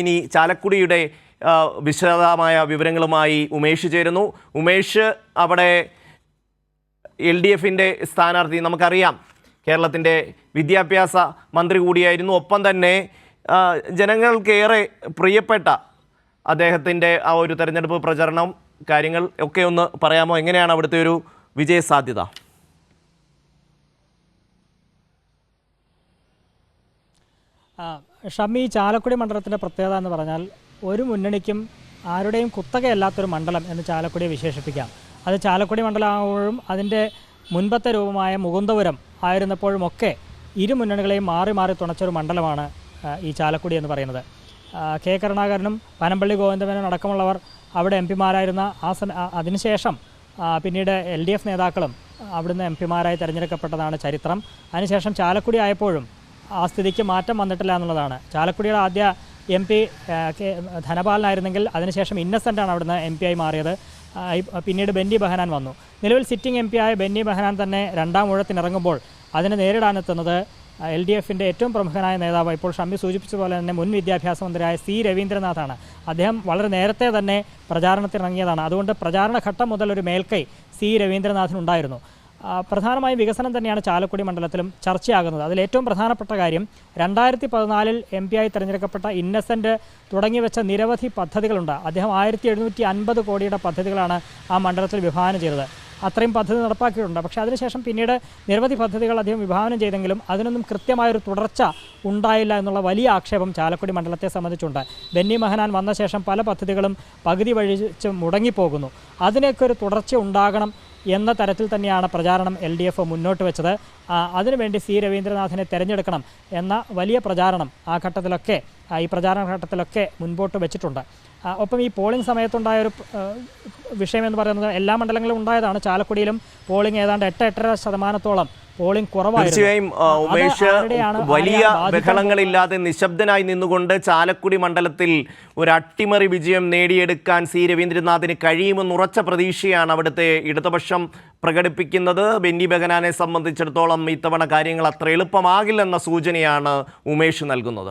ഇനി ചാലക്കുടിയുടെ വിശദമായ വിവരങ്ങളുമായി ഉമേഷ് ചേരുന്നു. ഉമേഷ്, അവിടെ LDFിൻ്റെ സ്ഥാനാർത്ഥി നമുക്കറിയാം, കേരളത്തിൻ്റെ വിദ്യാഭ്യാസ മന്ത്രി കൂടിയായിരുന്നു. ഒപ്പം തന്നെ ജനങ്ങൾക്കേറെ പ്രിയപ്പെട്ട അദ്ദേഹത്തിൻ്റെ ആ ഒരു തെരഞ്ഞെടുപ്പ് പ്രചരണം കാര്യങ്ങൾ ഒക്കെ ഒന്ന് പറയാമോ? എങ്ങനെയാണ് അവിടുത്തെ ഒരു വിജയസാധ്യത? ഷമ്മി, ചാലക്കുടി മണ്ഡലത്തിൻ്റെ പ്രത്യേകത എന്ന് പറഞ്ഞാൽ ഒരു മുന്നണിക്കും ആരുടെയും കുത്തകയല്ലാത്തൊരു മണ്ഡലം എന്ന് ചാലക്കുടിയെ വിശേഷിപ്പിക്കാം. അത് ചാലക്കുടി മണ്ഡലമാകുമ്പോഴും അതിൻ്റെ മുൻപത്തെ രൂപമായ മുകുന്ദപുരം ആയിരുന്നപ്പോഴുമൊക്കെ ഇരു മുന്നണികളെയും മാറി മാറി തുണച്ചൊരു മണ്ഡലമാണ് ഈ ചാലക്കുടി എന്ന് പറയുന്നത്. കെ കരുണാകരനും പനമ്പള്ളി ഗോവിന്ദമേനോനും അടക്കമുള്ളവർ അവിടെ MP-മാരായിരുന്ന അതിനുശേഷം പിന്നീട് LDF നേതാക്കളും അവിടുന്ന് MP-മാരായി തിരഞ്ഞെടുക്കപ്പെട്ടതാണ് ചരിത്രം. അതിനുശേഷം ചാലക്കുടി ആയപ്പോഴും ആ സ്ഥിതിക്ക് മാറ്റം വന്നിട്ടില്ല എന്നുള്ളതാണ്. ചാലക്കുടിയുടെ ആദ്യ MP ധനപാലനായിരുന്നെങ്കിൽ അതിനുശേഷം ഇന്നസെൻ്റാണ് അവിടുന്ന് MP ആയി മാറിയത്. പിന്നീട് ബെന്നി ബെഹനാൻ വന്നു. നിലവിൽ സിറ്റിംഗ് MP ആയ ബെന്നി ബെഹനാൻ തന്നെ രണ്ടാം ഊഴത്തിനിറങ്ങുമ്പോൾ അതിനെ നേരിടാനെത്തുന്നത് LDFിൻ്റെ ഏറ്റവും പ്രമുഖനായ നേതാവ്, ഇപ്പോൾ ഷമ്മി സൂചിപ്പിച്ച പോലെ തന്നെ മുൻ വിദ്യാഭ്യാസ മന്ത്രിയായ C രവീന്ദ്രനാഥാണ്. അദ്ദേഹം വളരെ നേരത്തെ തന്നെ പ്രചാരണത്തിനിറങ്ങിയതാണ്. അതുകൊണ്ട് പ്രചാരണ ഘട്ടം മുതൽ ഒരു മേൽക്കൈ C രവീന്ദ്രനാഥിനുണ്ടായിരുന്നു. പ്രധാനമായും വികസനം തന്നെയാണ് ചാലക്കുടി മണ്ഡലത്തിലും ചർച്ചയാകുന്നത്. അതിലേറ്റവും പ്രധാനപ്പെട്ട കാര്യം 2014 MP ആയി തിരഞ്ഞെടുക്കപ്പെട്ട ഇന്നസെൻ്റ് തുടങ്ങി വെച്ച നിരവധി പദ്ധതികളുണ്ട്. അദ്ദേഹം 1750 കോടിയുടെ പദ്ധതികളാണ് ആ മണ്ഡലത്തിൽ വിഭാവനം ചെയ്തത്. അത്രയും പദ്ധതി നടപ്പാക്കിയിട്ടുണ്ട്. പക്ഷേ അതിനുശേഷം പിന്നീട് നിരവധി പദ്ധതികൾ അദ്ദേഹം വിഭാവനം ചെയ്തെങ്കിലും അതിനൊന്നും കൃത്യമായൊരു തുടർച്ച ഉണ്ടായില്ല എന്നുള്ള വലിയ ആക്ഷേപം ചാലക്കുടി മണ്ഡലത്തെ സംബന്ധിച്ചുണ്ട്. ബെന്നി ബെഹനാൻ വന്ന ശേഷം പല പദ്ധതികളും പകുതി വഴിച്ച് മുടങ്ങിപ്പോകുന്നു. അതിനൊക്കെ ഒരു തുടർച്ച ഉണ്ടാകണം എന്ന തരത്തിൽ തന്നെയാണ് പ്രചാരണം LDF മുന്നോട്ട് വെച്ചത്. അതിനുവേണ്ടി C രവീന്ദ്രനാഥിനെ തിരഞ്ഞെടുക്കണം എന്ന വലിയ പ്രചാരണം ഈ പ്രചാരണ ഘട്ടത്തിലൊക്കെ മുൻപോട്ട് വെച്ചിട്ടുണ്ട്. ഒപ്പം ഈ പോളിംഗ് സമയത്തുണ്ടായൊരു വിഷയം എന്ന് പറയുന്നത് എല്ലാ മണ്ഡലങ്ങളിലും ഉണ്ടായതാണ്. ചാലക്കുടിയിലും പോളിംഗ് ഏതാണ്ട് 8-8.5% പോളിംഗ് കുറവായിരുന്നു. തീർച്ചയായും ഉമേഷ്, വലിയ ബഹളങ്ങളില്ലാതെ നിശബ്ദനായി നിന്നുകൊണ്ട് ചാലക്കുടി മണ്ഡലത്തിൽ ഒരു അട്ടിമറി വിജയം നേടിയെടുക്കാൻ C രവീന്ദ്രനാഥിന് കഴിയുമെന്ന് ഉറച്ച പ്രതീക്ഷയാണ് അവിടുത്തെ ഇടതുപക്ഷം പ്രകടിപ്പിക്കുന്നത്. ബെന്നി ബെഹനാനെ സംബന്ധിച്ചിടത്തോളം ഇത്തവണ കാര്യങ്ങൾ അത്ര എളുപ്പമാകില്ലെന്ന സൂചനയാണ് ഉമേഷ് നൽകുന്നത്.